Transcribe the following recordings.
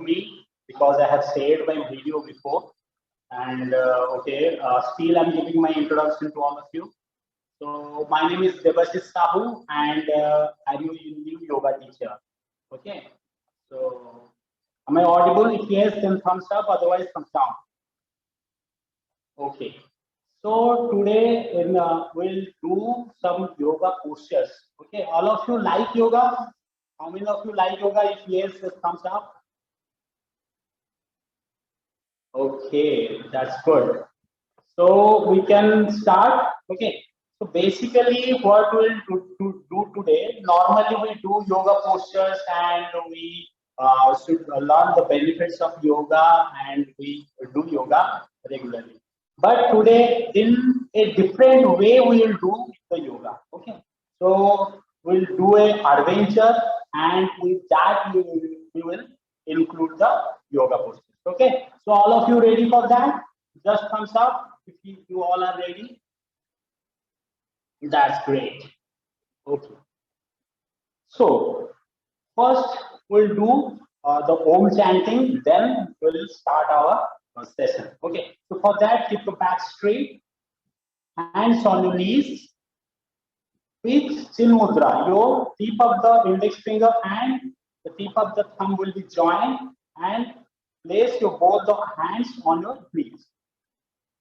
knew me because I have shared my video before. And still I'm giving my introduction to all of you. So my name is Debashis Sahu, and I'm your new yoga teacher. Okay. So am I audible? If yes, then thumbs up. Otherwise, thumbs down. Okay. So today we'll do some yoga postures. Okay. All of you like yoga? How many of you like yoga? If yes, just thumbs up. Okay, that's good. So we can start. Okay. So basically, what we'll do today, normally we do yoga postures and we should learn the benefits of yoga and we do yoga regularly. But today, in a different way, we will do the yoga. Okay. So we'll do a adventure, and with that, we will include the yoga postures. Okay. So all of you ready for that? Just thumbs up if you all are ready. That's great. Okay. So first we'll do the Om chanting, then we'll start our session. Okay. So for that, keep your back straight, hands on your knees, with chin mudra. Your tip of the index finger and the tip of the thumb will be joined, and place your both the hands on your knees.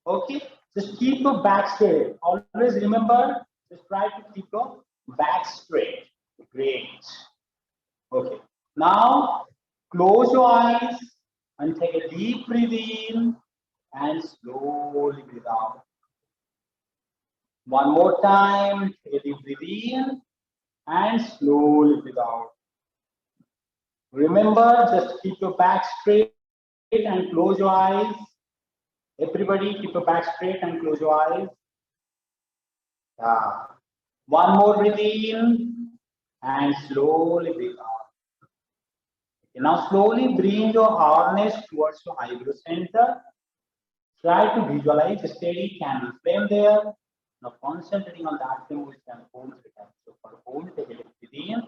Okay. Just keep your back straight. Always remember, just try to keep your back straight. Great. Okay. Now close your eyes and take a deep breath in and slowly breathe out. One more time. Take a deep breath in and slowly breathe out. Remember, just keep your back straight and close your eyes. Everybody, keep your back straight and close your eyes. Yeah. One more breathe in and slowly breathe out. Okay, now slowly bring your awareness towards your eyebrow center. Try to visualize a steady candle flame there. Now concentrating on that flame, we can Om Sri. So for Om, take a deep breath in.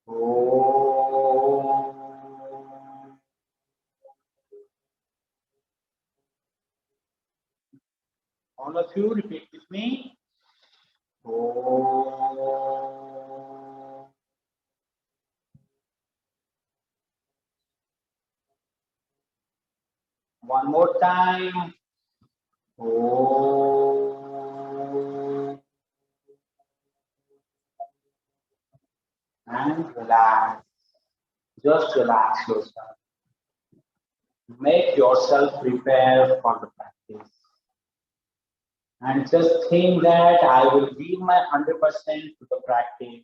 Om. All of you repeat with me. Om. One more time. Om. And relax. Just relax yourself. Make yourself prepare for the practice. And just think that I will give my 100% to the practice.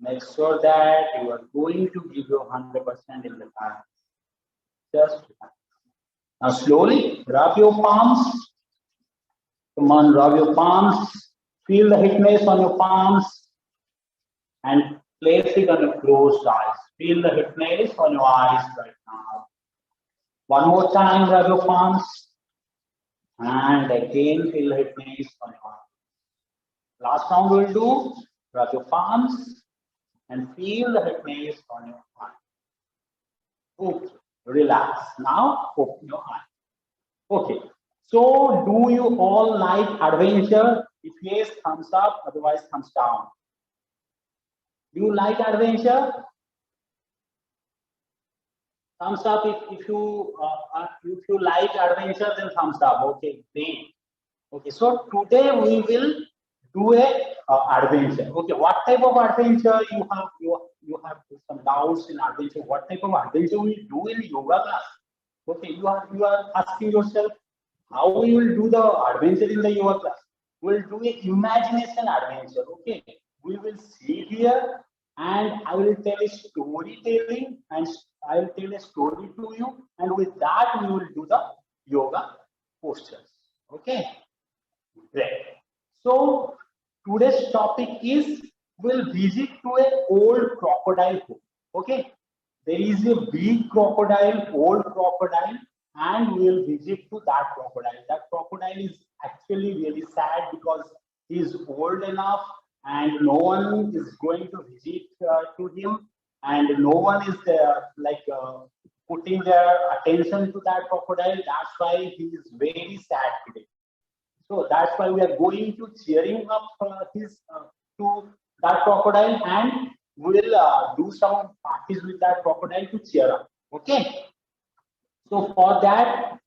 Make sure that you are going to give your 100% in the class. Just relax. Now slowly rub your palms. Come on, rub your palms. Feel the heatness on your palms and place it on your closed eyes. Feel the heatness on your eyes right now. One more time, rub your palms. And again, feel the heatness on your eyes. Last round we'll do, rub your palms and feel the heatness on your eyes. Okay, relax. Now open your eyes. Okay, so do you all like adventure? If yes, thumbs up, otherwise thumbs down. Do you like adventure? Thumbs up if you like adventure, then thumbs up. Okay, great. Okay, so today we will do a adventure. Okay, what type of adventure you have? You have some doubts in adventure. What type of adventure we do in yoga class? Okay, you are asking yourself how we will do the adventure in the yoga class. We'll do a imagination adventure. Okay, we will sit here and I will tell a storytelling and I will tell a story to you, and with that we will do the yoga postures. Okay, great. So today's topic is we'll visit to an old crocodile home. Okay, there is a big crocodile, old crocodile, and we will visit to that crocodile. That crocodile is actually really sad because he is old enough and no one is going to visit to him, and no one is there like putting their attention to that crocodile. That's why he is very sad today. So that's why we are going to cheering up his to that crocodile, and we'll do some parties with that crocodile to cheer up. Okay. So for that,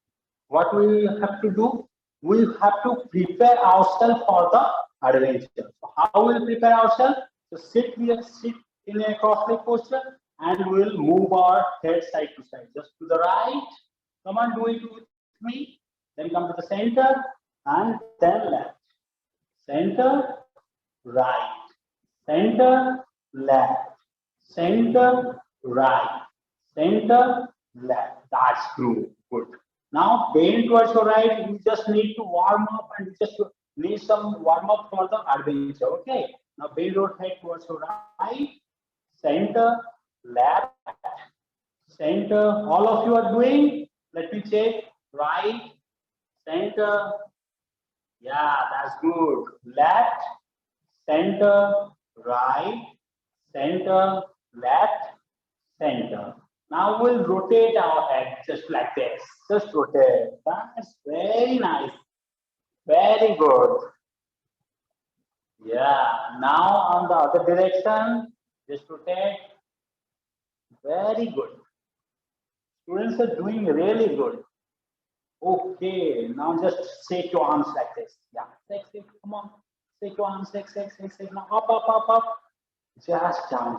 what we have to do? We have to prepare ourselves for the adventure. So how we'll prepare ourselves? So sit in a cross-leg posture, and we'll move our head side to side, just to the right. Come on, do it with me. Then come to the center, and then left. Center, right. Center, left. Center, right. Center, left. That's good. Good. Now bend towards your right. You just need to warm up, and you just need some warm up for the adventure. Okay. Now bend your head towards your right. Center, left, center. All of you are doing. Let me check. Right, center. Yeah, that's good. Left, center, right, center, left, center. Now we'll rotate our head just like this. Just rotate. That's very nice. Very good. Yeah. Now on the other direction, just rotate. Very good. Students are doing really good. Okay. Now just shake your arms like this. Yeah. Shake. Come on. Shake your arms. Shake. Now up. Just down.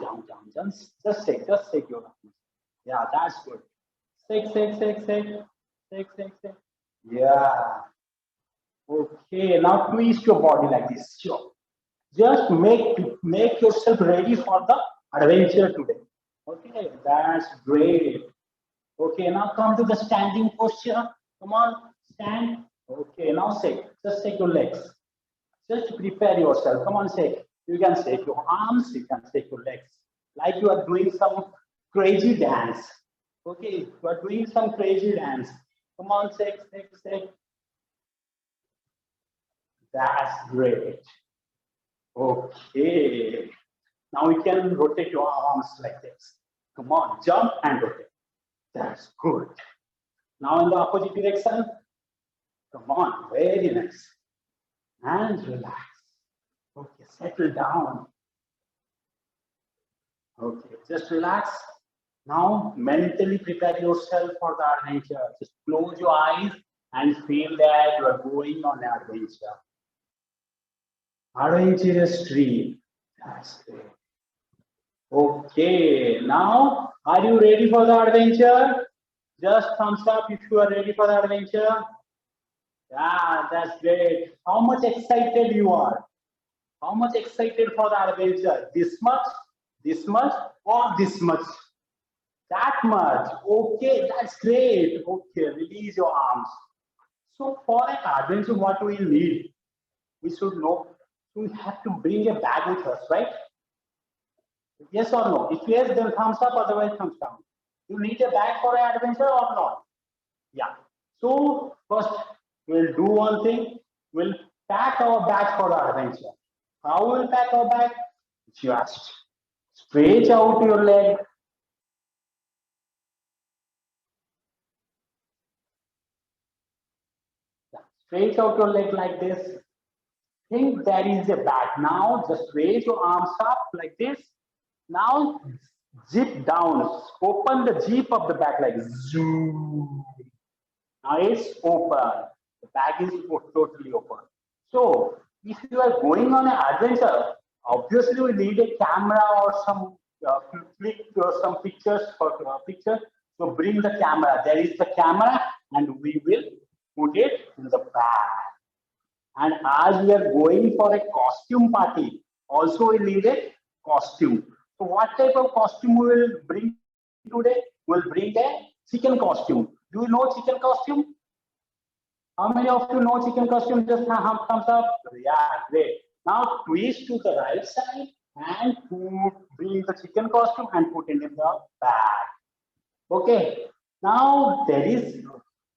Just shake your arms. Yeah, that's good. Shake. Yeah. Okay, now twist your body like this. Sure. Just make yourself ready for the adventure today. Okay, that's great. Okay, now come to the standing posture. Come on, stand. Okay, now shake. Just shake your legs. Just prepare yourself. Come on, shake. You can shake your arms. You can shake your legs. Like you are doing some crazy dance. Okay, you are doing some crazy dance. Come on, shake. That's great. Okay. Now you can rotate your arms like this. Come on, jump and rotate. That's good. Now in the opposite direction. Come on, very nice. And relax. Okay, settle down. Okay, just relax. Now mentally prepare yourself for the adventure. Just close your eyes and feel that you are going on an adventure. Adventurous trip. That's great. Okay, now are you ready for the adventure? Just thumbs up if you are ready for the adventure. Yeah, that's great. How much excited you are? How much excited for the adventure? This much, or this much? That much. Okay, that's great. Okay, release your arms. So for an adventure, what we need? We should know. We have to bring a bag with us, right? Yes or no? If yes, then thumbs up, otherwise thumbs down. You need a bag for an adventure or not? Yeah. So first, we'll do one thing. We'll pack our bag for the adventure. How will pack our bag? Just stretch out your leg. Stretch out your leg like this. Think there is a bag. Now just raise your arms up like this. Now zip down. Open the zip of the bag like zoom. Now it's open. The bag is totally open. So if you are going on an adventure, obviously we need a camera or some click some pictures for picture. So bring the camera. There is the camera, and we will put it in the bag. And as we are going for a costume party, also we need a costume. So what type of costume we will bring today? We'll bring a chicken costume. Do you know chicken costume? How many of you know chicken costume? Just thumbs up. Yeah, great. Now twist to the right side and bring the chicken costume and put it in the bag. Okay. Now there is,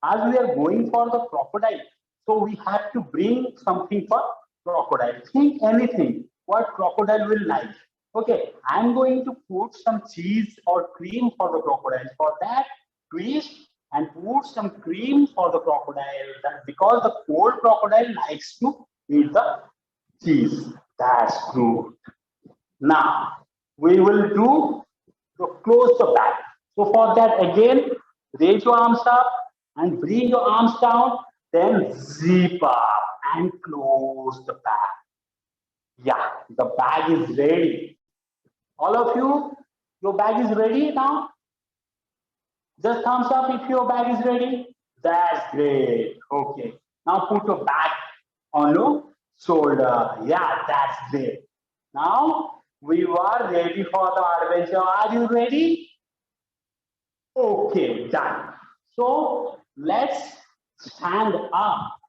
as we are going for the crocodile, so we have to bring something for crocodile. Think anything. What crocodile will like? Okay, I'm going to put some cheese or cream for the crocodile. For that, twist and put some cream for the crocodile. That because the cold crocodile likes to eat the cheese. That's good. Now we will do to close the bag. So for that again, raise your arms up and bring your arms down. Then zip up and close the bag. Yeah, the bag is ready. All of you, your bag is ready now? Just thumbs up if your bag is ready. That's great. Okay. Now put your bag on your shoulder. Yeah, that's great. Now we are ready for the adventure. Are you ready? Okay, done. So let's stand up.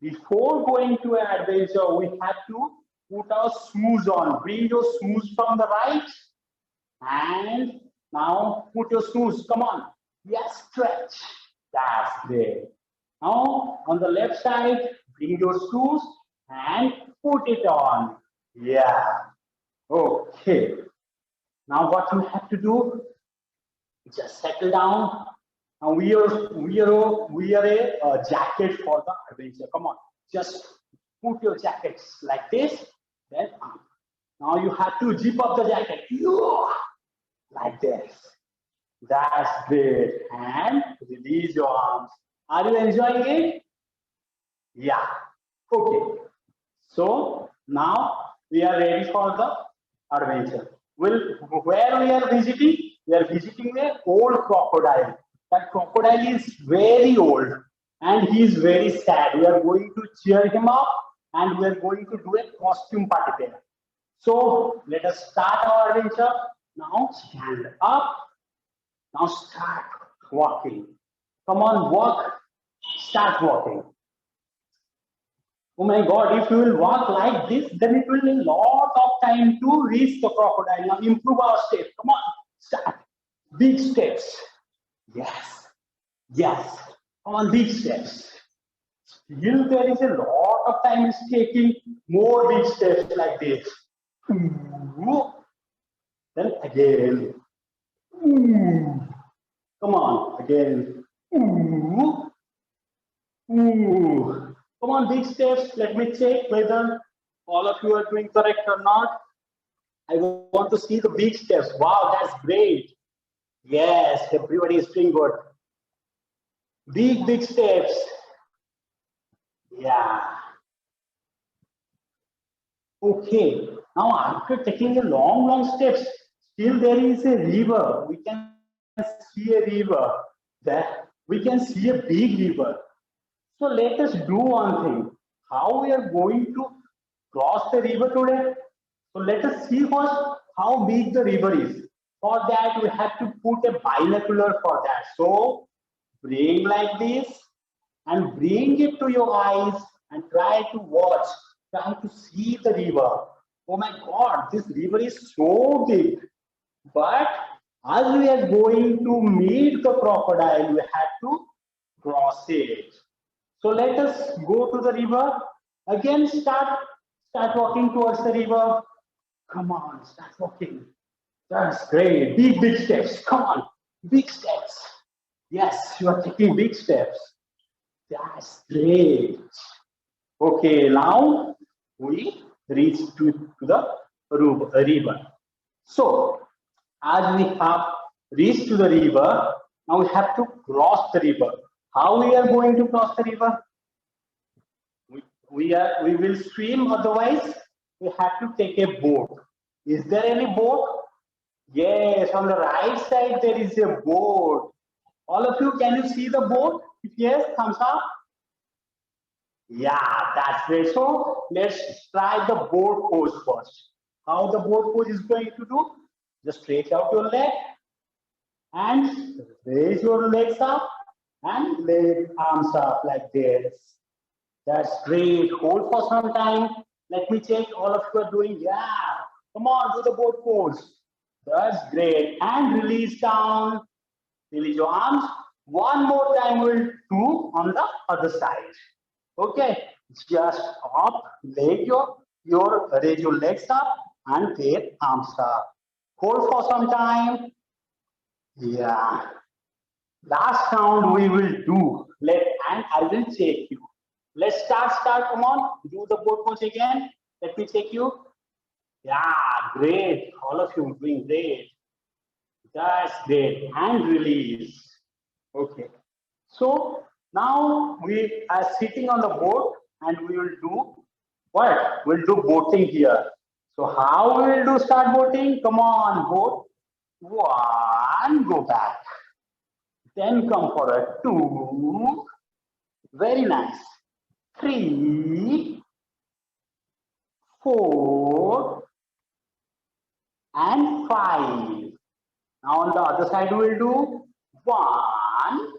Before going to an adventure, we have to put our shoes on. Bring your shoes from the right. And now put your shoes. Come on. Yes, stretch. That's great. Now on the left side, bring your shoes and put it on. Yeah. Okay. Now what you have to do? Just settle down. Now wear a jacket for the adventure. Come on. Just put your jackets like this. Then up. Now you have to zip up the jacket. Like this. That's great. And release your arms. Are you enjoying it? Yeah. Okay. So now we are ready for the adventure. Where we are visiting? We are visiting an old crocodile. That crocodile is very old and he is very sad. We are going to cheer him up and we are going to do a costume party there. So let us start our adventure. Now stand up. Now start walking. Come on, walk. Start walking. Oh my God, if you will walk like this, then it will take a lot of time to reach the crocodile. Now improve our steps. Come on, start. Big steps. Yes. Yes. Come on, big steps. Still there is a lot of time is taking more big steps like this. Then again. Come on, again. Come on, big steps. Let me check whether all of you are doing correct or not. I want to see the big steps. Wow, that's great. Yes, everybody is doing good. Big steps. Yeah. Okay. Now, after taking a long steps, still there is a river. We can see a river. There, we can see a big river. So let us do one thing. How we are going to cross the river today? So let us see first how big the river is. For that, we have to put a binocular for that. So bring like this and bring it to your eyes and try to watch, try to see the river. Oh my God, this river is so big. But as we are going to meet the crocodile, we have to cross it. So let us go to the river. Again, start walking towards the river. Come on, start walking. That's great. Big steps. Come on, big steps. Yes, you are taking big steps. That's great. Okay, now we reach to the river. So, as we have reached to the river, now we have to cross the river. How we are going to cross the river? We will swim, otherwise we have to take a boat. Is there any boat? Yes, on the right side there is a boat. All of you, can you see the boat? If yes, thumbs up. Yeah, that's great. So let's try the boat pose first. How the boat pose is going to do? Just stretch out your leg and raise your legs up and leg arms up like this. That's great. Hold for some time. Let me check. All of you are doing. Yeah. Come on, do the boat pose. That's great. And release down. Release your arms. One more time we'll do on the other side. Okay. Just up. Raise your legs up and take thumbs up. Hold for some time. Yeah. Last round we will do. And I will check you. Let's start. Come on. Do the boat pose again. Let me check you. Yeah, great. All of you doing great. That's great. And release. Okay. So now we are sitting on the boat and we will do what? We'll do boating here. So how we will do start boating? Come on, boat. One, go back. Then come for a two. Very nice. 3, 4, and 5. Now on the other side we will do 1,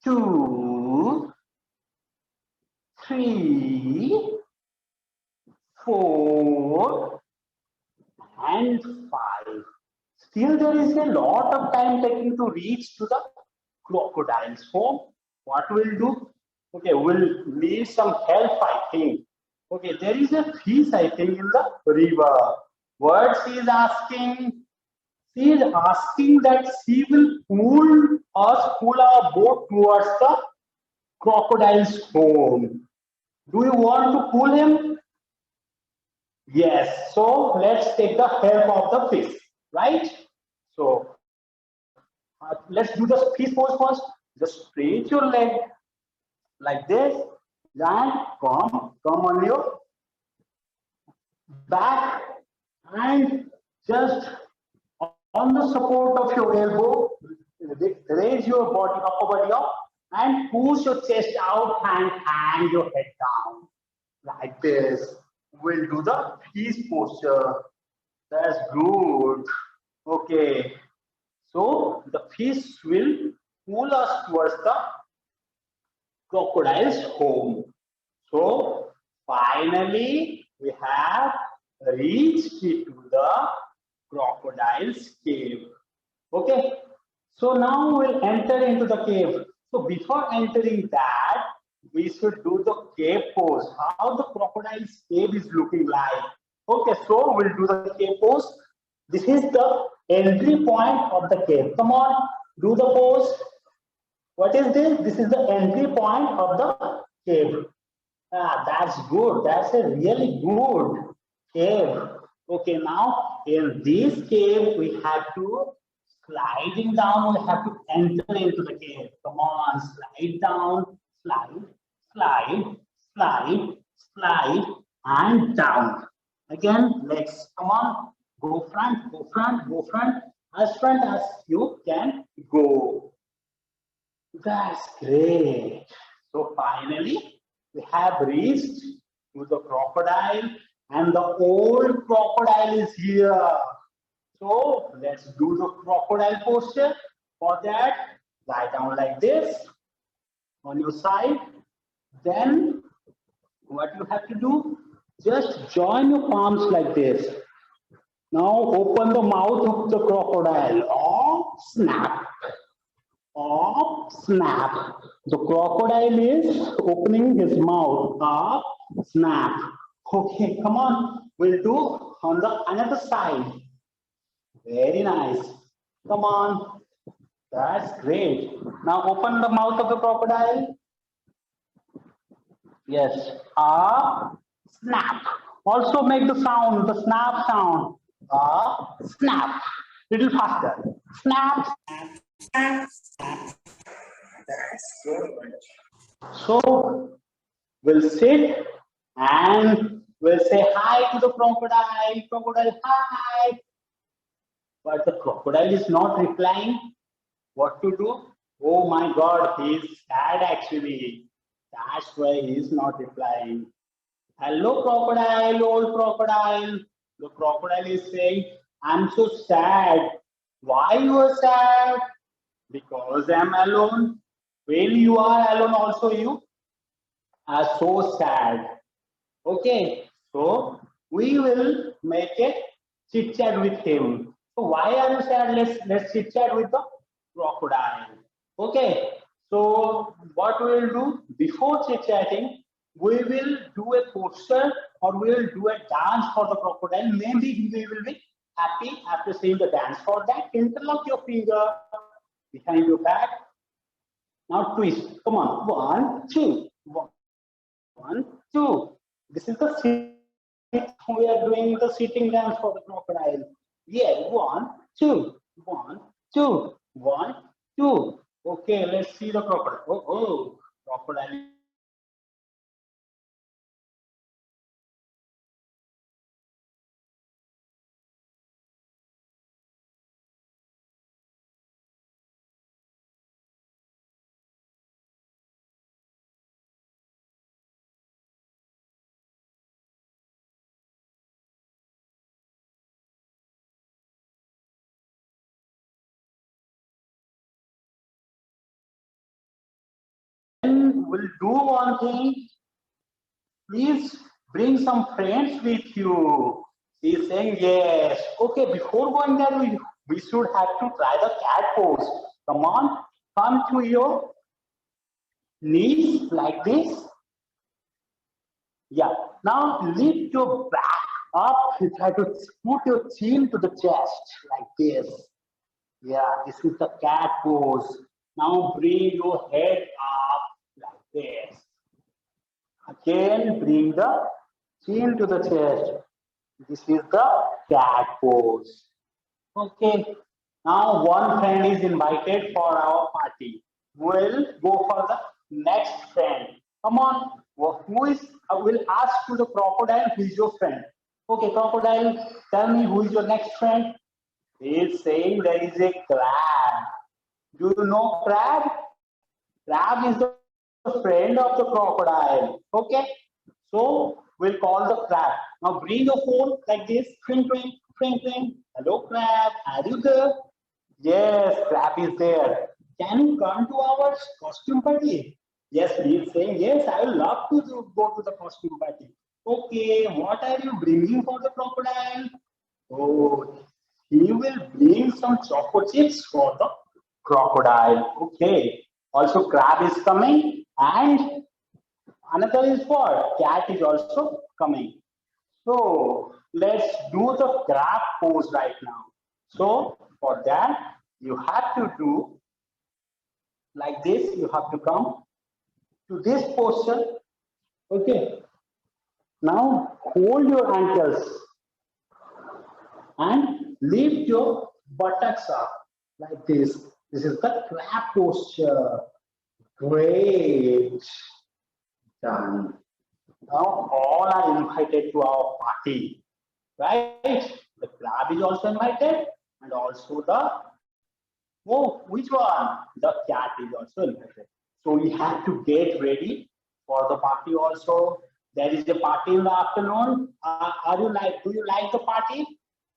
2, 3, 4, and 5. Still there is a lot of time taking to reach to the crocodile's home. What we'll do? Okay, we'll need some help, I think. Okay, there is a fish, I think, in the river. What she is asking? She is asking that she will pull our boat towards the crocodile's home. Do you want to pull him? Yes. So let's take the help of the fish, right? So let's do the fish pose first. Just straight your leg like this, and come on your back, and just on the support of your elbow, raise your body, upper body up, and push your chest out and hang your head down like this. We'll do the fish posture. That's good. Okay. So the fish will pull us towards the crocodile's home. So finally we have reached to the crocodile's cave. Okay. So now we'll enter into the cave. So before entering that, we should do the cave pose. How the crocodile's cave is looking like. Okay, so we'll do the cave pose. This is the entry point of the cave. Come on, do the pose. What is this? This is the entry point of the cave. Ah, that's good. That's a really good cave. Okay, now in this cave, we have to sliding down. We have to enter into the cave. Come on, slide down, slide, and down. Again, legs. Come on, go front, as front as you can go. That's great. So finally, we have reached to the crocodile, and the old crocodile is here. So let's do the crocodile posture. For that, lie down like this on your side. Then what you have to do, just join your palms like this. Now open the mouth of the crocodile. Or snap. Snap. The crocodile is opening his mouth. Up, snap. Okay, come on. We'll do on the another side. Very nice. Come on. That's great. Now open the mouth of the crocodile. Yes. Up, snap. Also make the sound, the snap sound. Up, snap. Little faster. Snap, snap. That's good. So we'll sit and we'll say hi to the crocodile. Crocodile, hi. But the crocodile is not replying. What to do? Oh my God, he is sad actually. That's why he is not replying. Hello, crocodile, old crocodile. The crocodile is saying, I'm so sad. Why you are sad? Because I'm alone. When you are alone, also you are so sad. Okay, so we will make a chit chat with him. So why are you sad? Let's chit chat with the crocodile. Okay, so what we will do before chit chatting, we will do a posture or we will do a dance for the crocodile. Maybe we will be happy after seeing the dance. For that, interlock your finger behind your back. Now twist. Come on. 1, 2. 1, 2. This is the sit. We are doing the sitting dance for the crocodile. Yeah. 1, 2. 1, 2. 1, 2. Okay, let's see the crocodile. Oh, crocodile. Then we'll do one thing. Please bring some friends with you. He's saying yes. Okay, before going there, we should have to try the cat pose. Come on, come to your knees like this. Yeah. Now lift your back up. You try to put your chin to the chest like this. Yeah, this is the cat pose. Now bring your head up like this. Again, bring the chin to the chest. This is the cat pose. Okay. Now one friend is invited for our party. We'll go for the next friend. Come on. Who is? I will ask to the crocodile who is your friend. Okay, crocodile, tell me who is your next friend. He is saying there is a crab. Do you know crab? Crab is the friend of the crocodile. Okay. So we'll call the crab. Now bring your phone like this. Tring, tring, tring, tring. Hello, crab. Are you there? Yes, crab is there. Can you come to our costume party? Yes, he is saying, yes, I would love to go to the costume party. Okay, what are you bringing for the crocodile? Oh, he will bring some choco chips for the crocodile. Okay. Also, crab is coming, and another is for cat is also coming. So let's do the crab pose right now. So for that, you have to do like this. You have to come to this posture. Okay. Now hold your ankles and lift your buttocks up like this. This is the crab posture. Great. Done. Now all are invited to our party, right? The crab is also invited, and also which one? The cat is also invited. So we have to get ready for the party also. There is a party in the afternoon. Do you like the party?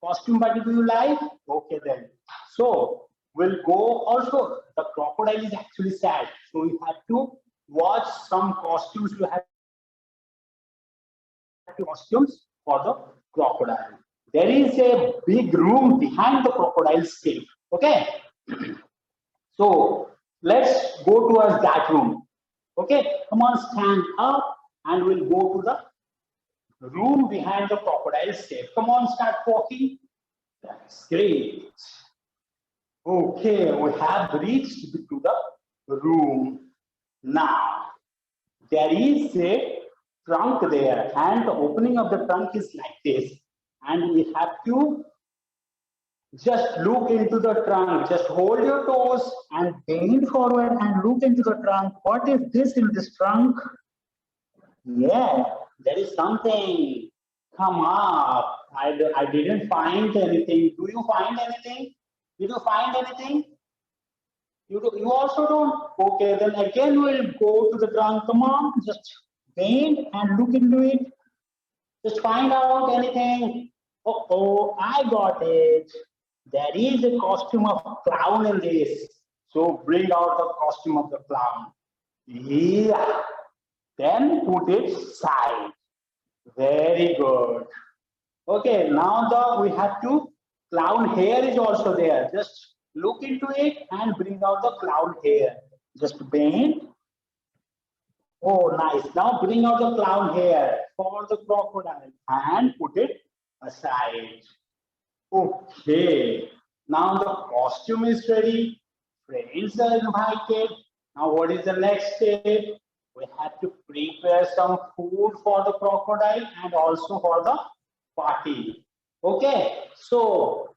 Costume party, do you like? Okay then. So we'll go also. The crocodile is actually sad. So we have to watch some costumes. We have costumes for the crocodile. There is a big room behind the crocodile's cave. Okay. So let's go towards that room. Okay. Come on, stand up and we'll go to the room behind the crocodile's cave. Come on, start walking. That's great. Okay, we have reached to the room. Now, there is a trunk there, and the opening of the trunk is like this. And we have to just look into the trunk. Just hold your toes and bend forward and look into the trunk. What is this in this trunk? Yeah, there is something. Come up. I didn't find anything. Do you find anything? Did you find anything? You also don't? Okay, then again we'll go to the trunk. Come on, just bend and look into it. Just find out anything. Oh, I got it. There is a costume of clown in this. So bring out the costume of the clown. Yeah. Then put it side. Very good. Okay, now we have to clown hair is also there. Just look into it and bring out the clown hair. Just bend Oh, nice. Now bring out the clown hair for the crocodile and put it aside. Okay. Now the costume is ready. Friends are invited. Now what is the next step? We have to prepare some food for the crocodile and also for the party. Okay. So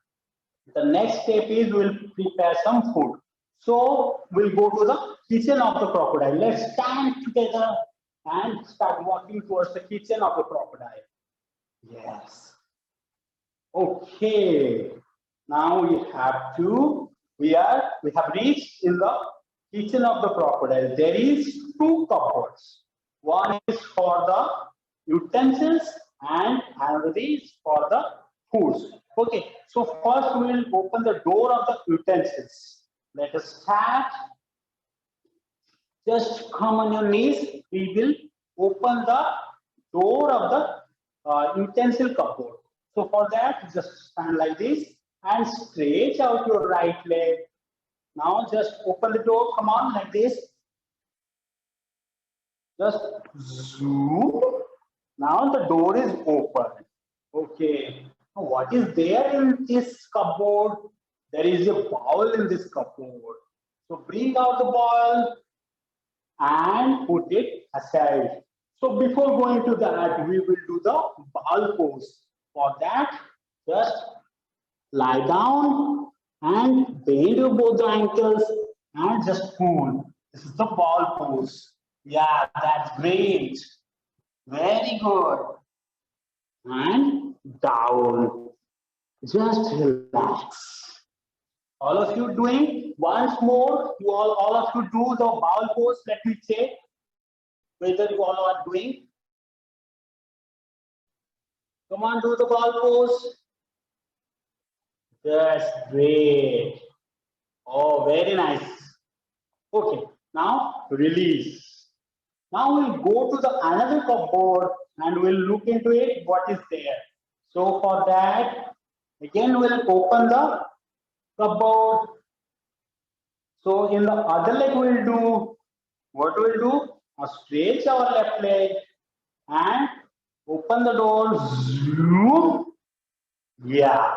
the next step is we'll prepare some food. So we'll go to the kitchen of the crocodile. Let's stand together and start walking towards the kitchen of the crocodile. Yes. Okay. Now we have reached in the kitchen of the crocodile. There is two cupboards. One is for the utensils and another is for the foods. Okay, so first we will open the door of the utensils. Let us start. Just come on your knees. We will open the door of the utensil cupboard. So for that, just stand like this and stretch out your right leg. Now just open the door. Come on, like this. Just zoom. Now the door is open. Okay. Now what is there in this cupboard? There is a bowl in this cupboard. So bring out the bowl and put it aside. So before going to that, we will do the bowl pose. For that, just lie down and bend your both the ankles and just pull. This is the ball pose. Yeah, that's great. Very good. And down. Just relax. All of you doing once more. You all of you do the ball pose. Let me check whether you all are doing. Come on, do the ball pose. That's great. Oh, very nice. Okay, now release. Now we'll go to the another cupboard and we'll look into it, what is there. So for that, again we'll open the cupboard. So in the other leg we'll do, what we'll do? Stretch our left leg and open the door. Zoom. Yeah,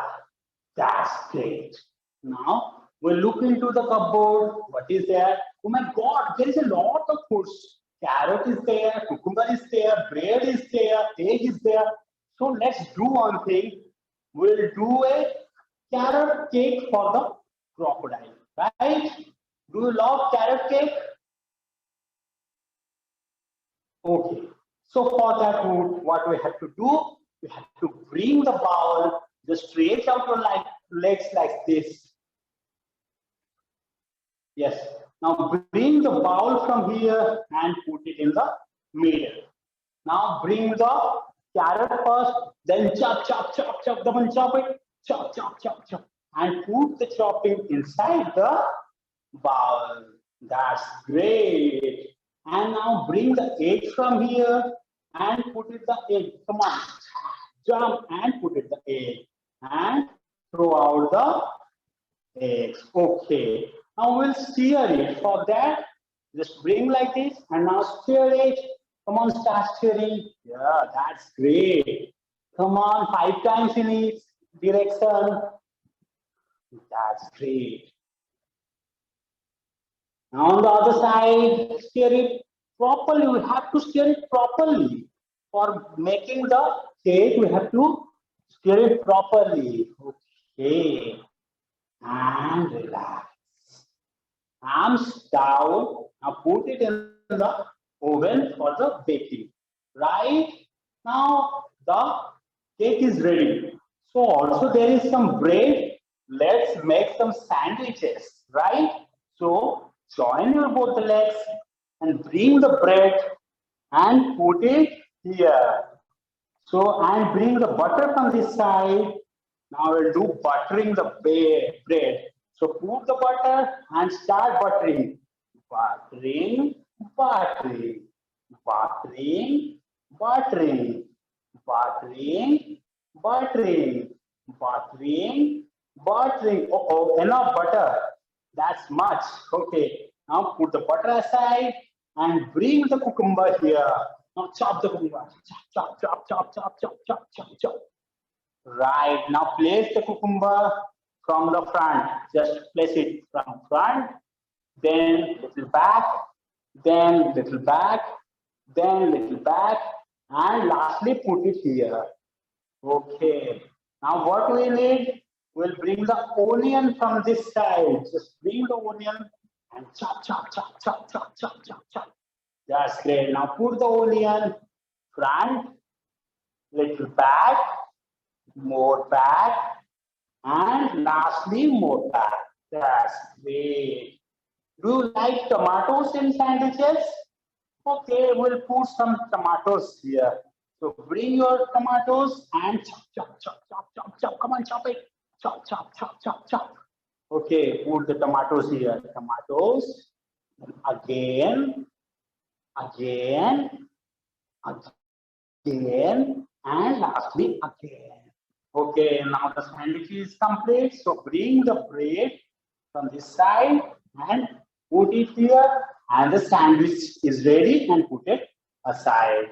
that's great. Now we'll look into the cupboard. What is there? Oh my God, there is a lot of foods. Carrot is there, cucumber is there, bread is there, egg is there. So let's do one thing. We'll do a carrot cake for the crocodile, right? Do you love carrot cake? Okay. So for that, what we have to do, we have to bring the bowl, just stretch out your legs like this. Yes. Now bring the bowl from here and put it in the middle. Now bring the carrot first, then chop, chop, chop, chop, double chop it, chop, chop, chop, chop, and put the chopping inside the bowl. That's great. And now bring the egg from here and put it the egg. Come on, jump and put it the egg and throw out the eggs. Okay. Now we'll stir it. For that, just bring like this and now stir it. Come on, start stirring. Yeah, that's great. Come on, 5 times in each direction. That's great. Now on the other side, stir it properly. We have to stir it properly. For making the cake, we have to stir it properly. Okay. And relax. Arms down. Now put it in the oven for the baking. Right? Now the cake is ready. So also there is some bread. Let's make some sandwiches. Right? So join your both the legs and bring the bread and put it here. So and bring the butter from this side. Now we'll do buttering the bread. So put the butter and start buttering. Buttering, buttering, buttering, buttering, buttering, buttering, buttering, buttering. Oh, enough butter. That's much. Okay. Now put the butter aside and bring the cucumber here. Now chop the cucumber. Chop, chop, chop, chop, chop, chop, chop, chop. Right. Now place the cucumber from the front. Just place it from front, then little back, then little back, then little back, and lastly put it here. Okay. Now what we need, we'll bring the onion from this side. Just bring the onion and chop, chop, chop, chop, chop, chop, chop, chop. That's great. Now put the onion front, little back, more back, and lastly more back. That's great. Do you like tomatoes in sandwiches? Okay, we'll put some tomatoes here. So bring your tomatoes and chop, chop, chop, chop, chop, chop. Come on, chop it. Chop, chop, chop, chop, chop. Okay, put the tomatoes here. Tomatoes. Again, again, again, and lastly again. Okay, now the sandwich is complete. So bring the bread from this side and put it here, and the sandwich is ready, and put it aside.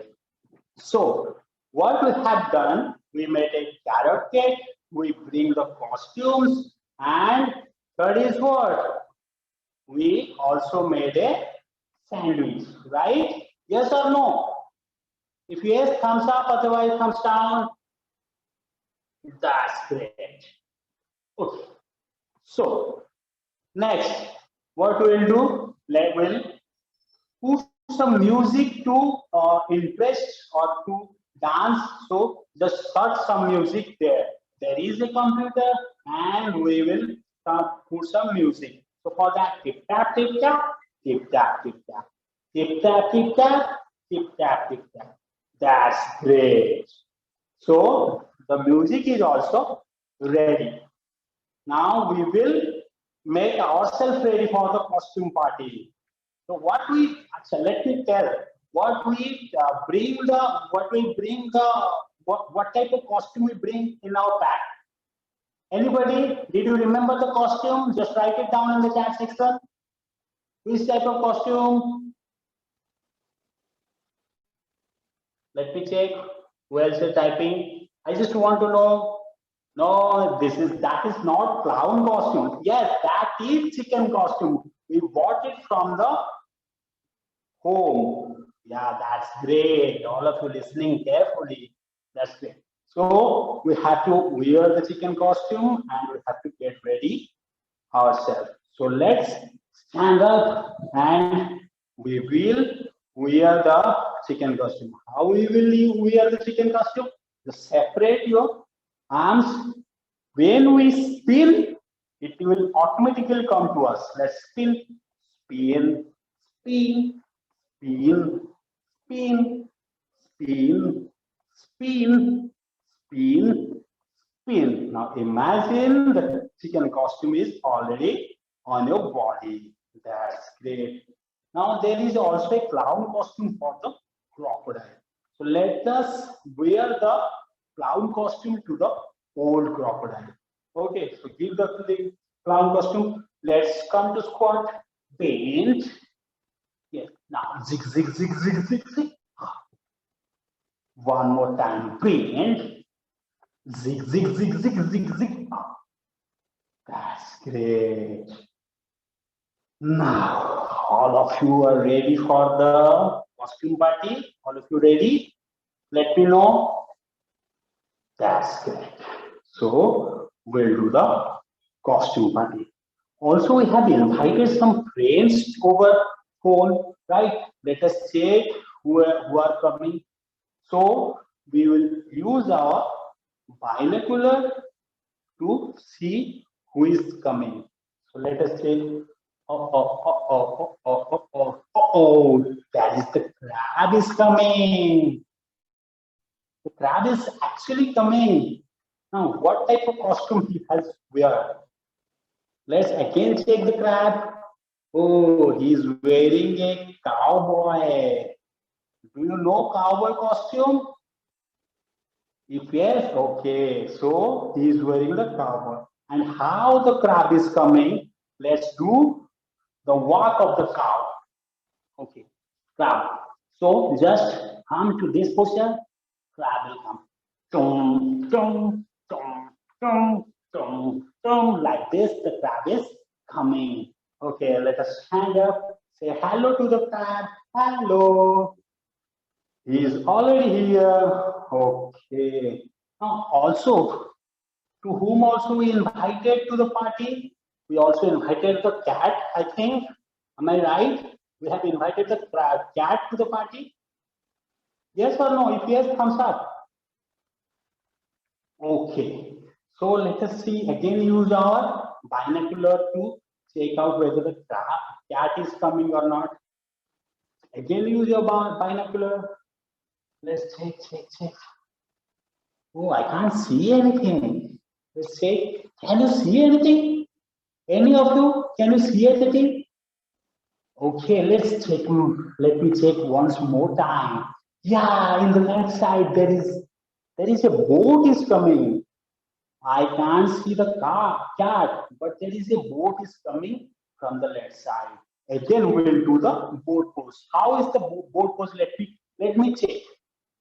So what we have done, we made a carrot cake, we bring the costumes, and third is what? We also made a sandwich, right? Yes or no? If yes, thumbs up, otherwise thumbs down. That's great. Okay. So next, what we'll do, we'll put some music to interest or to dance. So just search some music there. There is a computer, and we will put some music. So for that, tip tap, tip tap, tip tap, tip tap, tip tap, tip tap, tip tap, tip tap. That's great. So the music is also ready. Now we will make ourselves ready for the costume party. So what we actually, let me tell what we bring what type of costume we bring in our pack. Anybody? Did you remember the costume? Just write it down in the chat section. Which type of costume? Let me check. Who else is typing? I just want to know. No, that is not clown costume. Yes, that is chicken costume. We bought it from the home. Yeah, that's great. All of you listening carefully. That's great. So we have to wear the chicken costume, and we have to get ready ourselves. So let's stand up, and we will wear the chicken costume. How we will wear the chicken costume? Just separate your arms. When we spin, it will automatically come to us. Let's spin, spin, spin, spin, spin, spin, spin, spin, spin. Now imagine the chicken costume is already on your body. That's great. Now there is also a clown costume for the crocodile. So let us wear the clown costume to the old crocodile. Okay, so give the clown costume. Let's come to squat, bend. Yes, now zig, zig, zig, zig, zig, zig. One more time, bend. Zig, zig, zig, zig, zig, zig. That's great. Now, all of you are ready for the costume party? All of you ready? Let me know. That's great. So, we'll do the costume party. Also, we have invited some friends over phone, right? Let us check who are coming. So, we will use our binocular to see who is coming. So, let us check. That is the crab is coming. The crab is actually coming. Now, what type of costume he has wear? Let's again check the crab. Oh, he's wearing a cowboy. Do you know cowboy costume? If yes, okay. So he's wearing the cowboy. And how the crab is coming? Let's do the walk of the cow. Okay. crab. So just come to this posture, crab will come. Dum, dum, dum, dum, dum, dum. Like this, the crab is coming. Okay, let us stand up. Say hello to the crab. Hello. He is already here. Okay. Now also, to whom also we invited to the party? We also invited the cat, I think. Am I right? We have invited the cat to the party. Yes or no? If yes, thumbs up. Okay. So let us see again use our binocular to check out whether the cat is coming or not. Again use your binocular. Let's check. Oh, I can't see anything. Let's check. Can you see anything? Any of you? Can you see anything? Okay, let's check. Let me check once more time. Yeah, in the left side there is a boat is coming. I can't see the cat, but there is a boat is coming from the left side. Again, we will do the boat pose. How is the boat pose? Let me check.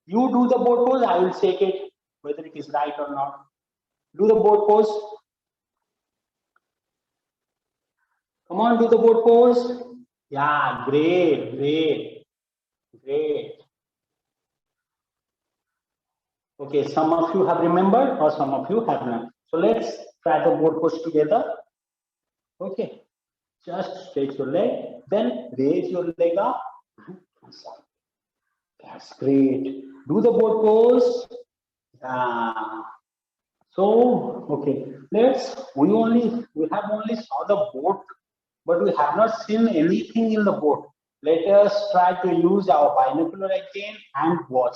You do the boat pose. I will check it whether it is right or not. Do the boat pose. Come on, do the boat pose. Yeah, great. Okay, some of you have remembered or some of you have not. So let's try the boat pose together. Okay, just stretch your leg, then raise your leg up. That's great. Do the boat pose. Yeah. So okay, we have only saw the boat, but we have not seen anything in the boat. Let us try to use our binocular again and watch.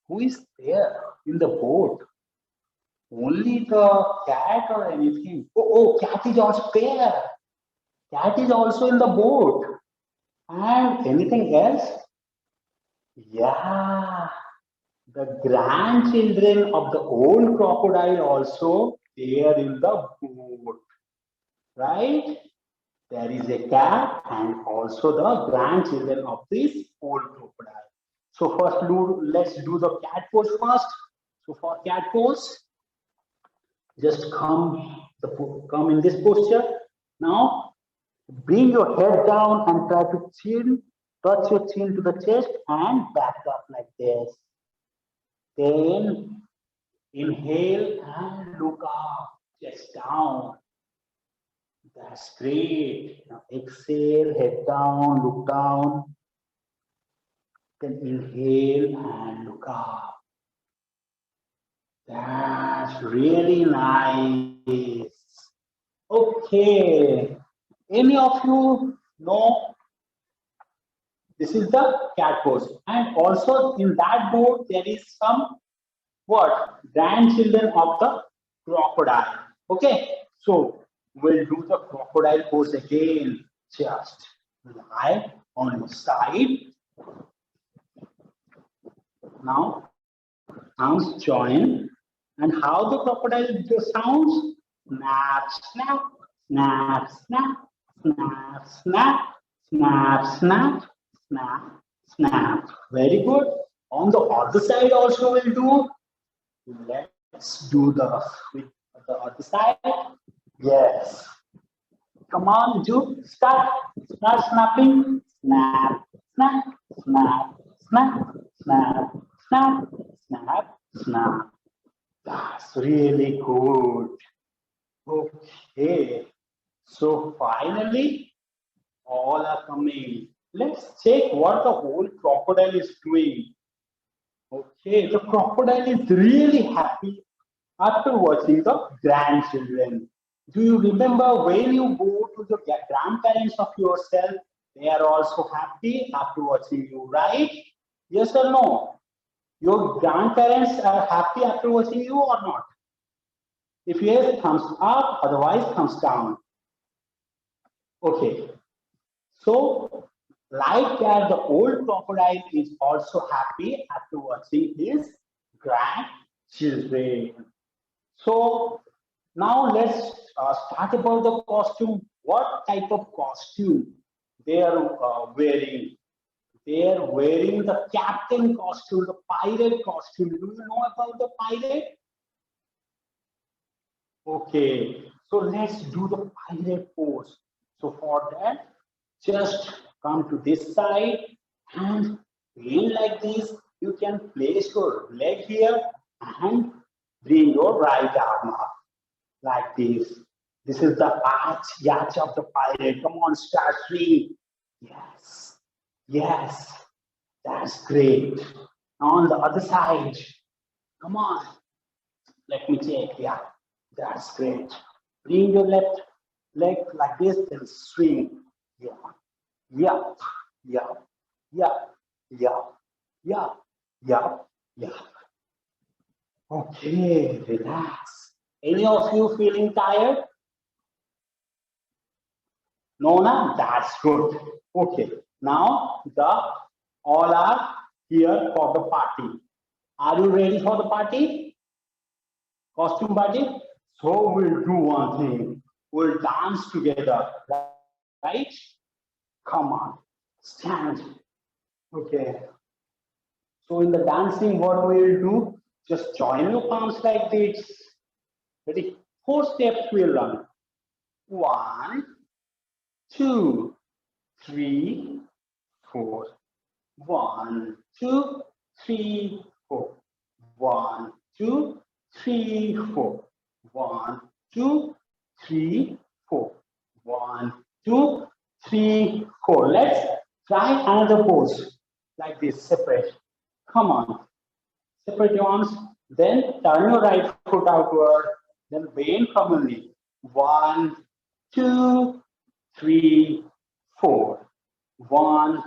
Who is there in the boat? Only the cat or anything? Oh, cat is also there. Cat is also in the boat. And anything else? Yeah, the grandchildren of the old crocodile also there in the boat, right? There is a cat and also the grandchildren of this old crocodile. So first, let's do the cat pose first. So for cat pose, just come in this posture. Now bring your head down and try to touch your chin to the chest and back up like this. Then inhale and look up, chest down. That's great. Now exhale, head down, look down. Then inhale and look up. That's really nice. Okay. Any of you know this is the cat pose? And also in that boat there is some what? Grandchildren of the crocodile. Okay. So we'll do the crocodile pose again. Just lie on your side. Now arms join. And how the crocodile sounds? Snap, snap, snap, snap, snap, snap, snap, snap, snap, snap. Very good. On the other side also we'll do. Let's do with the other side. Yes. Come on, do start. Start snapping. Snap, snap, snap, snap, snap, snap, snap, snap. That's really good. Okay. So finally, all are coming. Let's check what the whole crocodile is doing. Okay, the crocodile is really happy after watching the grandchildren. Do you remember when you go to the grandparents of yourself? They are also happy after watching you, right? Yes or no? Your grandparents are happy after watching you or not? If yes, thumbs up, otherwise thumbs down. Okay. So, like that, the old crocodile is also happy after watching his grandchildren. So, now let's start about the costume. What type of costume they are wearing? They're wearing the captain costume, the pirate costume. Do you know about the pirate? Okay, so let's do the pirate pose. So for that, just come to this side and lean like this. You can place your leg here and bring your right arm up like this. This is the arch yacht of the pirate. Come on, start swing. Yes, yes, that's great. Now on the other side, come on. Let me check. Yeah, that's great. Bring your left leg like this and swing. Yeah, yeah, yeah, yeah, yeah, yeah, yeah, yeah. Okay, relax. Any of you feeling tired? No, no, that's good. Okay, now the all are here for the party. Are you ready for the party? Costume party? So we'll do one thing. We'll dance together, right? Come on, stand. Okay. So in the dancing, what we'll do? Just join your palms like this. Ready? 4 steps we'll run. 1, 2, 3, 4. 1, 2, 3, 4. 1, 2, 3, 4. 1, 2, 3, 4. 1, 2, 3, 4. Let's try another pose like this, separate. Come on, separate your arms. Then turn your right foot outward. Then bend from your knee. 1, 2, 3, 4. 1,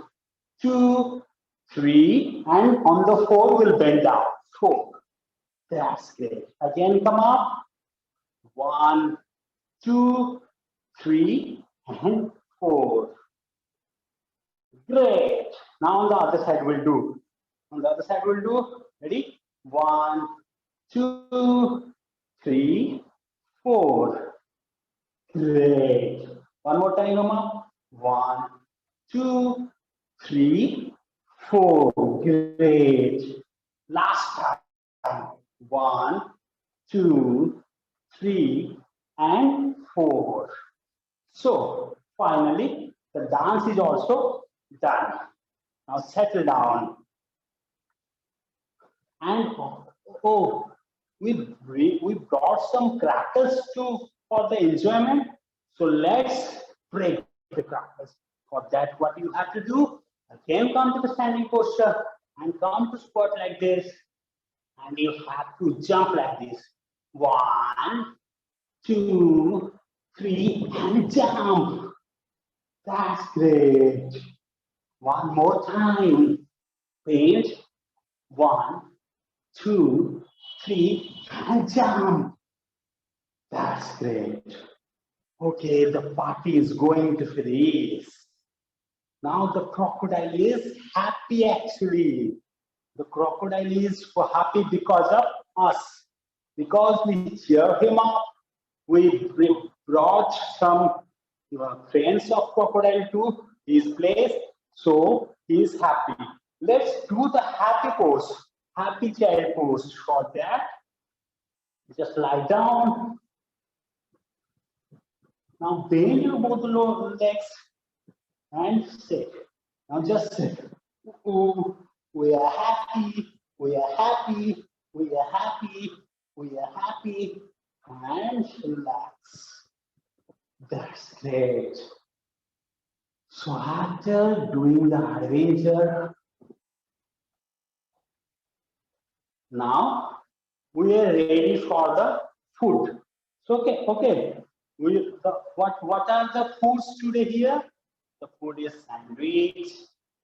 2, 3, and on the 4 we'll bend down. 4. That's great. Again, come up. 1, 2, 3, and 4. Great. Now on the other side we'll do. On the other side we'll do. Ready? 1, 2, 3, 4. Great. One more time, come up. 1, 2, 3, 4. Great. Last time. 1, 2, 3, and 4. So finally, the dance is also done. Now settle down. And oh, we brought some crackers too for the enjoyment. So let's break the crackers. For that, what you have to do? Again, come to the standing posture and come to squat like this. And you have to jump like this. 1, 2, 3, and jump. That's great. One more time. Paint. 1, 2, 3, and jump. That's great. Okay, the party is going to finish. Now the crocodile is happy actually. The crocodile is happy because of us. Because we cheer him up, we brought some friends of crocodile to his place, so he is happy. Let's do the happy pose, happy child pose. For that, just lie down. Now bend your both legs and sit. Now just sit. Ooh, we are happy, we are happy, we are happy, we are happy, and relax. That's great. So after doing the adventure, now we are ready for the food. So okay. What are the foods today here? The food is sandwich,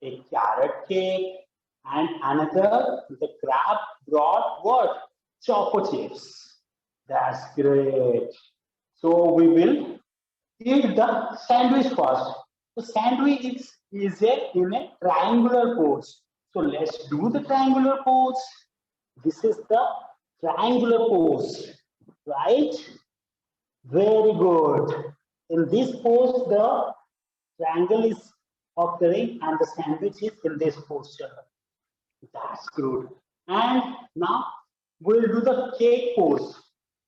a carrot cake, and another, the crab brought what? Choco chips. That's great. So we will eat the sandwich first. The sandwich is in a triangular pose. So let's do the triangular pose. This is the triangular pose, right? Very good. In this pose, the triangle is occurring and the sandwich is in this posture. That's good. And now we'll do the cake pose.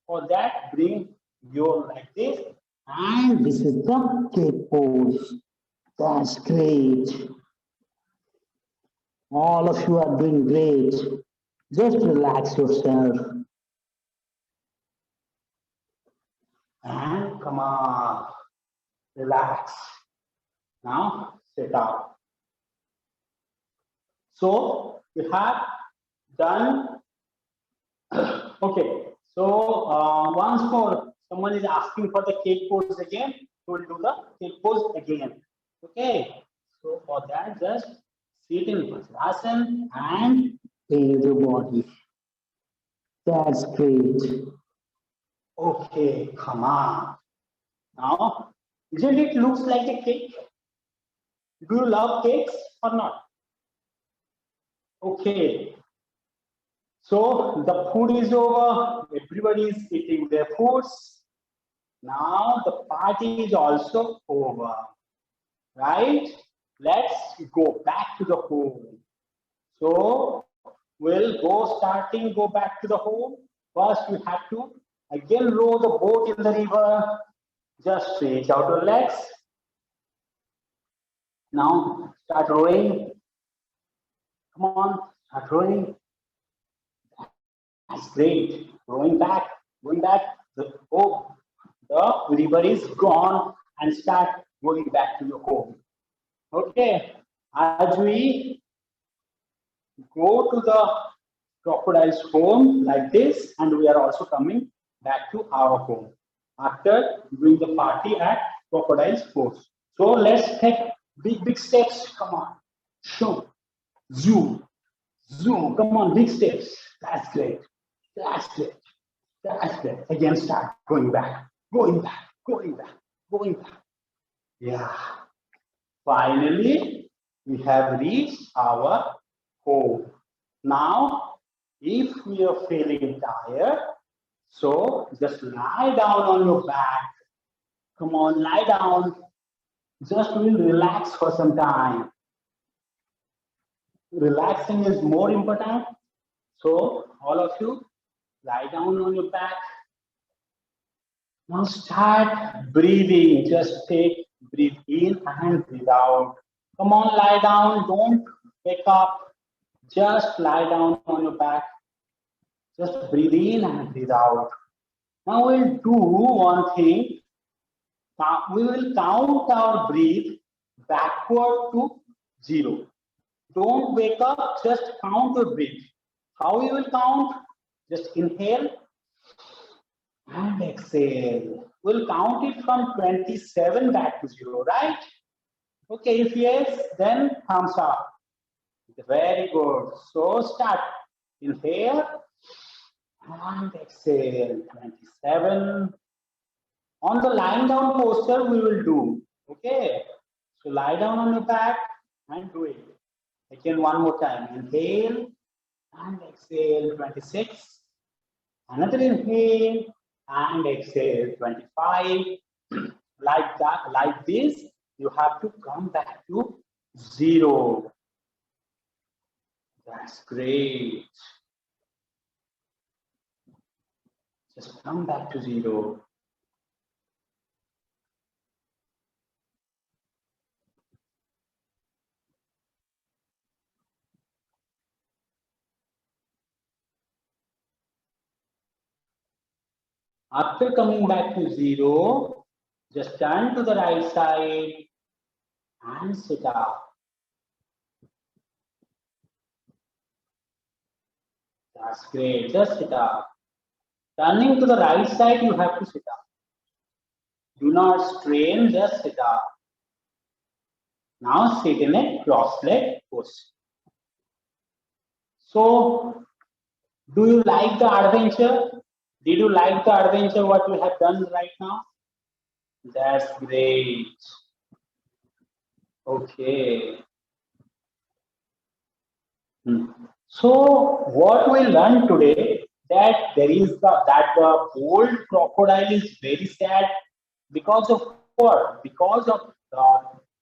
For that, bring your like this. And this is the cake pose. That's great. All of you are doing great. Just relax yourself. And come on. Relax. Now sit up. So we have done. Okay. So once more, someone is asking for the cake pose again. We'll do the cake pose again. Okay. So for that, just sit in Vajrasana and bend your body. That's great. Okay, come on. Now, isn't it looks like a cake? Do you love cakes or not? Okay. So the food is over. Everybody is eating their foods. Now the party is also over. Right? Let's go back to the home. So we'll go back to the home. First, we have to again row the boat in the river. Just stretch out your legs. Now start rowing. Come on, start rowing. That's great. Rowing back, going back. The river is gone and start going back to your home. Okay, as we go to the crocodile's home like this, and we are also coming back to our home after doing the party at crocodile's home. So let's take big steps. Come on, show, zoom, zoom. Come on, big steps. That's great. That's great. That's great. Again, start going back, going back, going back, going back. Yeah. Finally, we have reached our home. Now, if we are feeling tired, so just lie down on your back. Come on, lie down. Just will relax for some time. Relaxing is more important. So, all of you, lie down on your back. Now start breathing. Just breathe in and breathe out. Come on, lie down. Don't wake up. Just lie down on your back. Just breathe in and breathe out. Now we'll do one thing. We will count our breath backward to 0. Don't wake up, just count your breath. How you will count? Just inhale and exhale. We'll count it from 27 back to 0, right? Okay, if yes, then thumbs up. Very good. So start. Inhale and exhale. 27. On the lying down posture, we will do. Okay. So lie down on your back and do it. Again, one more time. Inhale and exhale. 26. Another inhale and exhale. 25. Like that, like this, you have to come back to 0. That's great. Just come back to 0. After coming back to 0, just turn to the right side and sit up. That's great. Just sit up. Turning to the right side, you have to sit up. Do not strain, just sit up. Now sit in a cross-leg pose. So, do you like the adventure? Did you like the adventure what we have done right now? That's great. Okay. So what we learned today that the old crocodile is very sad because of what? Because of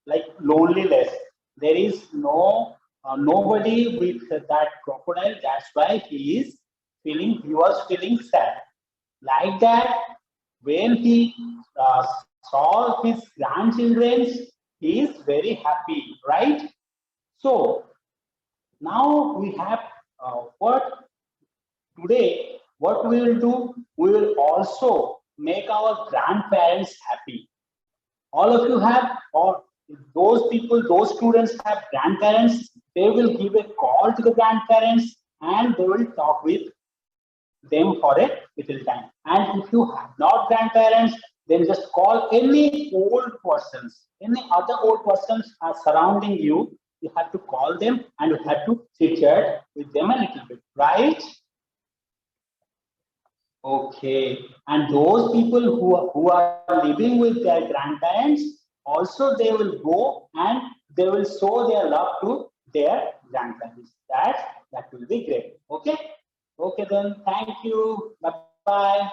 like loneliness. There is nobody with that crocodile. That's why he was feeling sad. Like that, when he saw his grandchildren, he is very happy, right? So now we have what today, what we will do, we will also make our grandparents happy. All of you have, or those people, those students have grandparents, they will give a call to the grandparents and they will talk with them for a little time. And if you have not grandparents, then just call any old persons, any other old persons are surrounding you. You have to call them and you have to chit chat with them a little bit, right? Okay. And those people who are living with their grandparents, also they will go and they will show their love to their grandparents. That will be great. Okay. Okay then. Thank you. Bye bye.